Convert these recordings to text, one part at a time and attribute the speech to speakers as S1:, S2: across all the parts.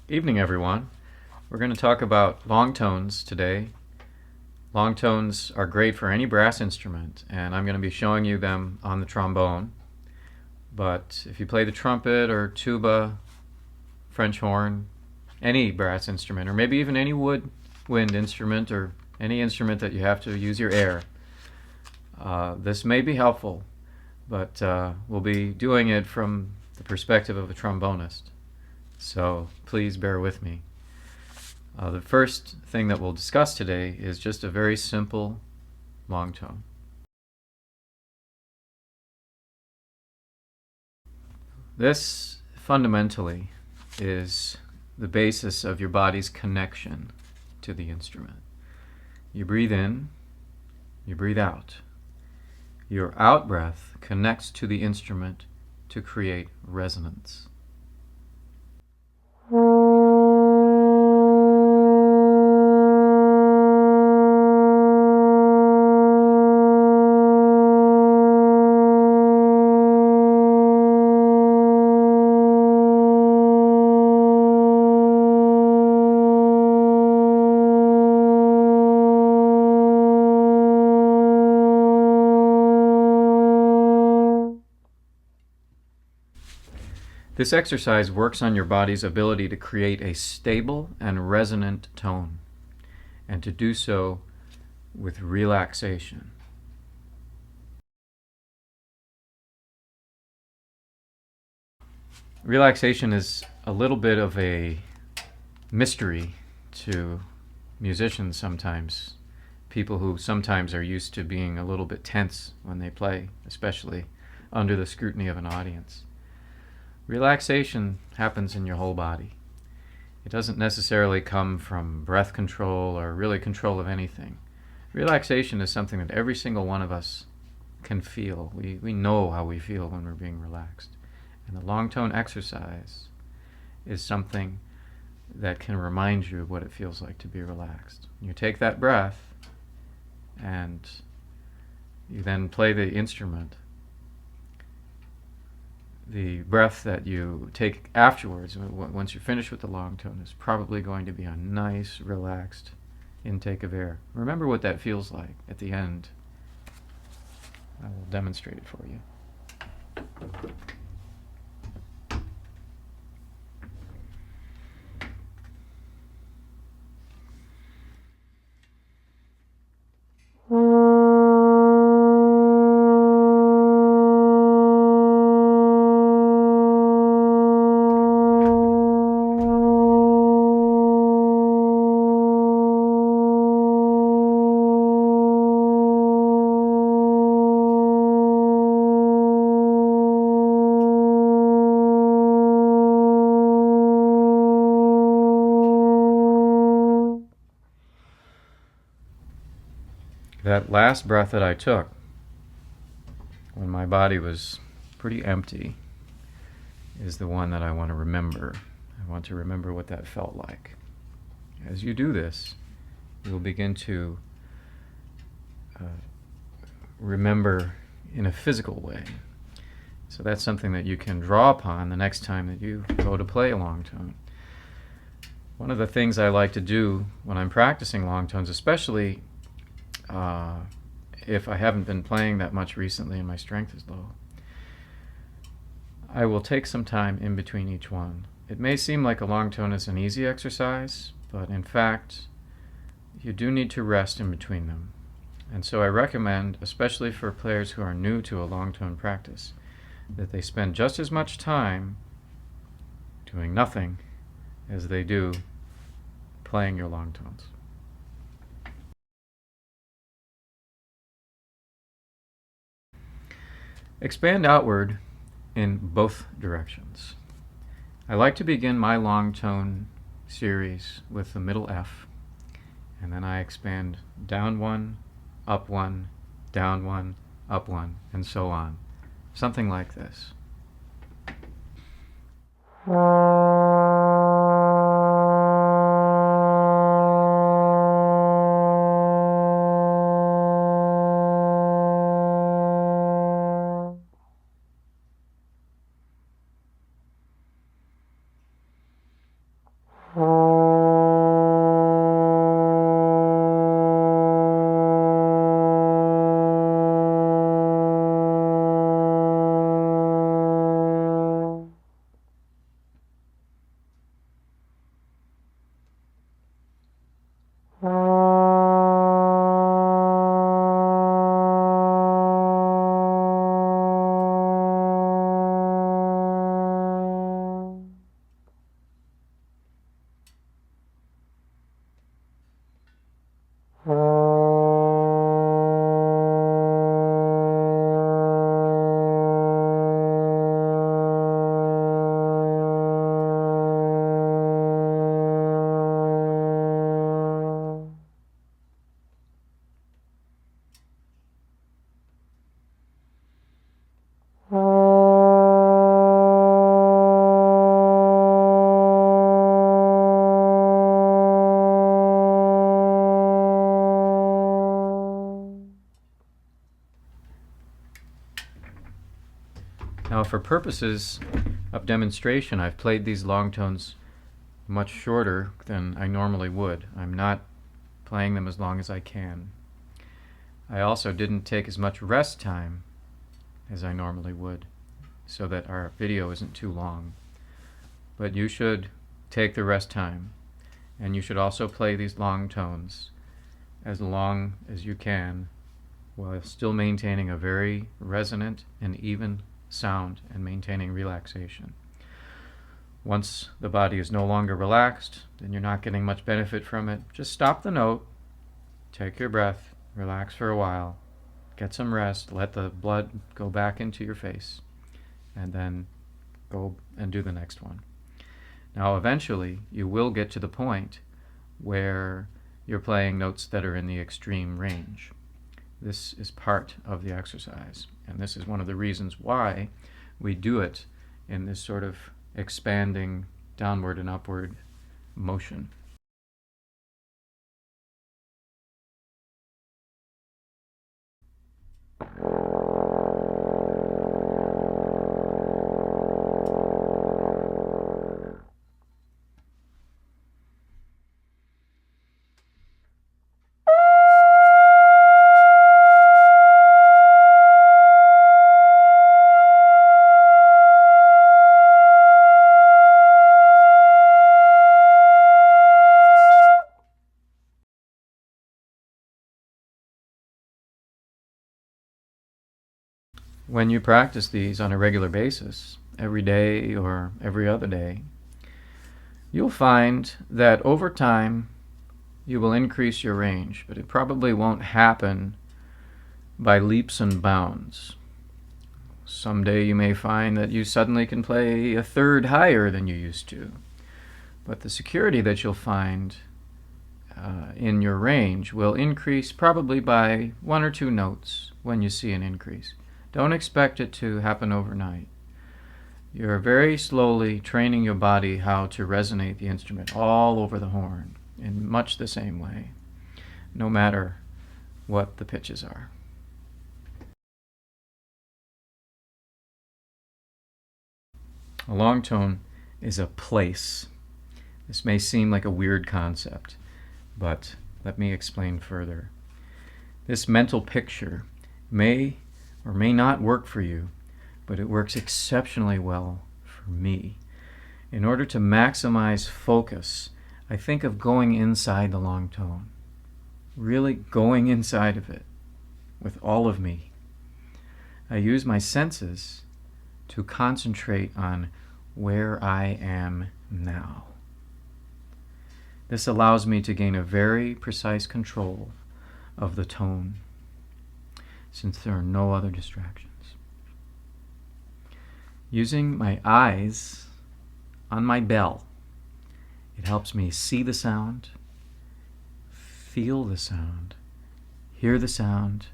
S1: Evening, everyone. We're going to talk about long tones today. Long tones are great for any brass instrument, and I'm going to be showing you them on the trombone. But if you play the trumpet or tuba, French horn, any brass instrument, or maybe even any woodwind instrument or any instrument that you have to use your air, this may be helpful, but we'll be doing it from the perspective of a trombonist. So please bear with me. The first thing that we'll discuss today is just a very simple long tone. This fundamentally is the basis of your body's connection to the instrument. You breathe in, you breathe out. Your out breath connects to the instrument to create resonance. This exercise works on your body's ability to create a stable and resonant tone, and to do so with relaxation. Relaxation is a little bit of a mystery to musicians sometimes. People who sometimes are used to being a little bit tense when they play, especially under the scrutiny of an audience. Relaxation happens in your whole body. It doesn't necessarily come from breath control or really control of anything. Relaxation is something that every single one of us can feel. We know how we feel when we're being relaxed. And the long tone exercise is something that can remind you of what it feels like to be relaxed. You take that breath and you then play the instrument. The breath that you take afterwards, once you're finished with the long tone, is probably going to be a nice, relaxed intake of air. Remember what that feels like at the end. I will demonstrate it for you. That last breath that I took, when my body was pretty empty, is the one that I want to remember. I want to remember what that felt like. As you do this, you'll begin to remember in a physical way. So that's something that you can draw upon the next time that you go to play a long tone. One of the things I like to do when I'm practicing long tones, especially if I haven't been playing that much recently and my strength is low, I will take some time in between each one. It may seem like a long tone is an easy exercise, but in fact, you do need to rest in between them. And so I recommend, especially for players who are new to a long tone practice, that they spend just as much time doing nothing as they do playing your long tones. Expand outward in both directions. I like to begin my long tone series with the middle F, and then I expand down one, up one, down one, up one, and so on. Something like this. Now, for purposes of demonstration, I've played these long tones much shorter than I normally would. I'm not playing them as long as I can. I also didn't take as much rest time as I normally would, so that our video isn't too long. But you should take the rest time, and you should also play these long tones as long as you can while still maintaining a very resonant and even sound and maintaining relaxation. Once the body is no longer relaxed, then you're not getting much benefit from it. Just stop the note, take your breath, relax for a while, get some rest, let the blood go back into your face, and then go and do the next one. Now, eventually, you will get to the point where you're playing notes that are in the extreme range. This is part of the exercise, and this is one of the reasons why we do it in this sort of expanding downward and upward motion. When you practice these on a regular basis, every day or every other day, you'll find that over time you will increase your range, but it probably won't happen by leaps and bounds. Someday you may find that you suddenly can play a third higher than you used to, but the security that you'll find in your range will increase probably by 1 or 2 notes when you see an increase. Don't expect it to happen overnight. You're very slowly training your body how to resonate the instrument all over the horn in much the same way, no matter what the pitches are. A long tone is a place. This may seem like a weird concept, but let me explain further. This mental picture may or may not work for you, but it works exceptionally well for me. In order to maximize focus, I think of going inside the long tone, really going inside of it with all of me. I use my senses to concentrate on where I am now. This allows me to gain a very precise control of the tone, since there are no other distractions. Using my eyes on my bell, it helps me see the sound, feel the sound, hear the sound,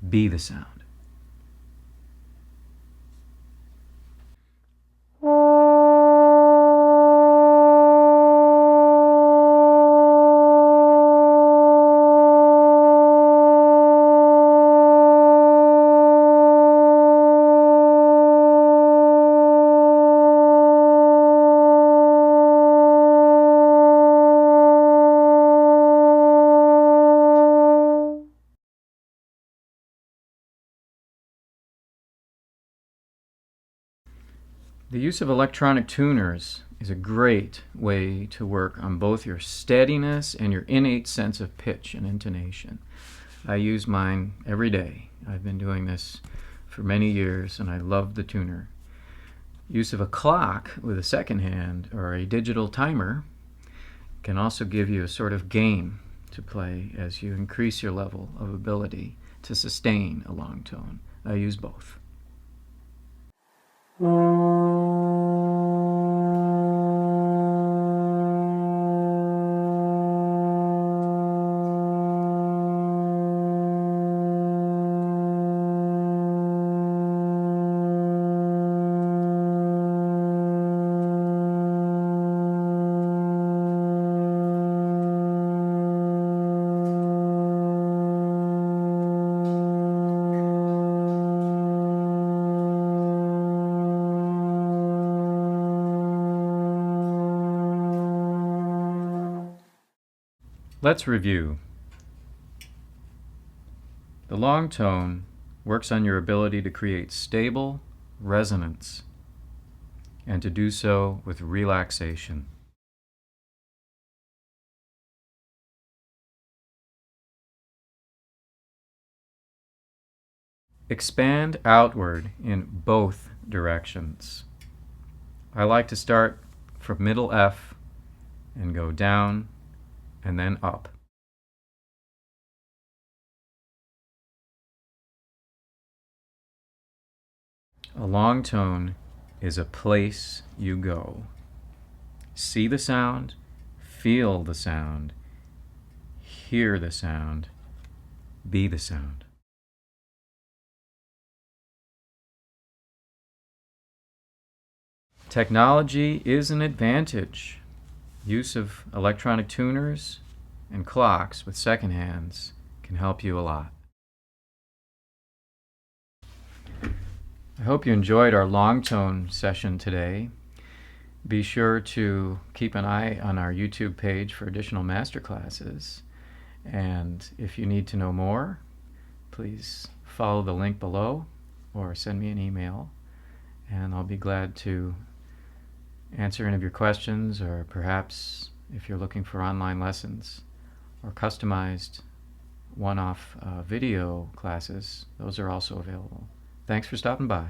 S1: be the sound. The use of electronic tuners is a great way to work on both your steadiness and your innate sense of pitch and intonation. I use mine every day. I've been doing this for many years, and I love the tuner. Use of a clock with a second hand or a digital timer can also give you a sort of game to play as you increase your level of ability to sustain a long tone. I use both. Let's review. The long tone works on your ability to create stable resonance and to do so with relaxation. Expand outward in both directions. I like to start from middle F and go down and then up. A long tone is a place you go. See the sound, feel the sound, hear the sound, be the sound. Technology is an advantage. Use of electronic tuners and clocks with second hands can help you a lot. I hope you enjoyed our long tone session today. Be sure to keep an eye on our YouTube page for additional masterclasses. And if you need to know more, please follow the link below or send me an email, and I'll be glad to answer any of your questions, or perhaps if you're looking for online lessons or customized one-off video classes, those are also available. Thanks for stopping by.